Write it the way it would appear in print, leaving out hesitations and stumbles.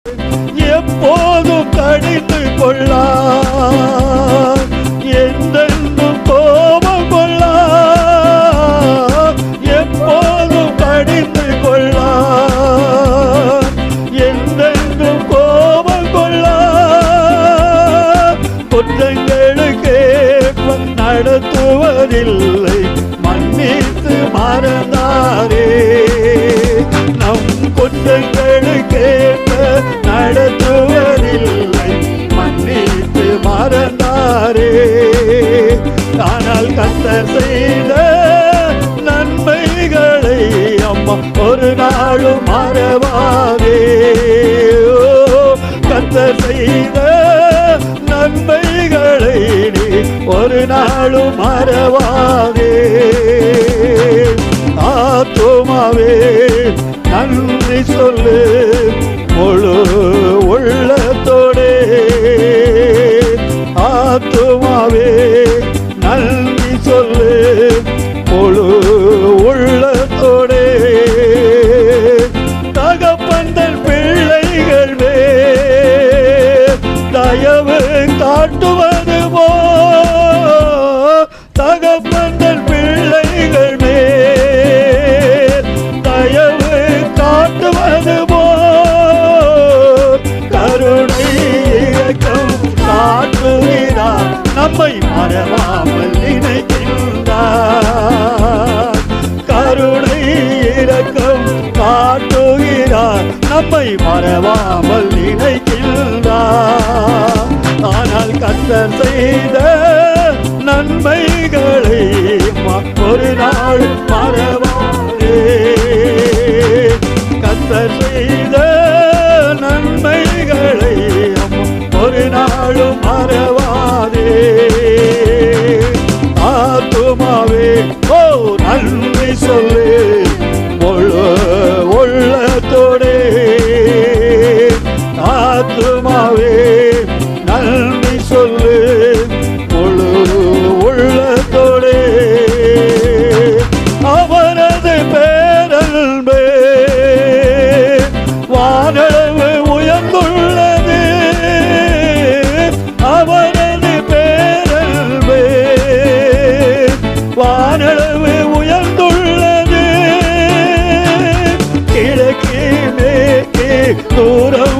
எப்போதும் கடிந்து கொள்ளா, எந்தெந்தும் கோபம் கொள்ளா, எப்போதும் கடிந்து கொள்ளா, எந்தெந்தும் கோபம் கொள்ளா, குற்றங்களுக்கு நடத்துவதில்லை, மன்னித்து மறந்தாரே. நம் குற்றங்களுக்கேற்ப நடத்துவதில்லை, மன்னித்து மறந்தாரே. ஆனால் கர்த்தர் செய்த நன்மைகளை அம்மா ஒரு நாளும் மறவாதே. கர்த்தர் செய்த நன்மைகளை நீ ஒரு நாளும் மறவாதே. ஆத்துமாவே நன்றி சொல்லு முழு உள்ளத்தோடே. ஆத்துமாவே நன்றி சொல்லு முழு உள்ளத்தோடே. தகப்பந்தன் பிள்ளைகள் மேல் தயவு காட்டுவது போ, தகப்பந்தன் பிள்ளைகள் மேல் தயவு காட்டுவது போ, கருணை இரக்கம் காட்டுகிறார், நம்மை மறவாமல் நினைக்கின்றார். கருணை இரக்கம் காட்டுகிறார், நம்மை மறவாமல் நினைக்கின்றார். ஆனால் கர்த்தர் செய்த நன்மைகளை ஒரு நாள் மறவாதே. கர்த்தர் செய்த நன்மைகளை ஒரு நாளும் மறவாதே. ஆத்துமாவே ஓ நன்றி சொல்லு முழு உள்ளத்தோடே. ஆத்துமாவே நன்றி சொல்லு முழு உள்ளத்தோடே. அவரது பேரன்பே வானளவு உயர்ந்துள்ளது, அவரது பேரன்பே வானளவு உயர்ந்துள்ளது. கிழக்கே மேற்கே தூரம்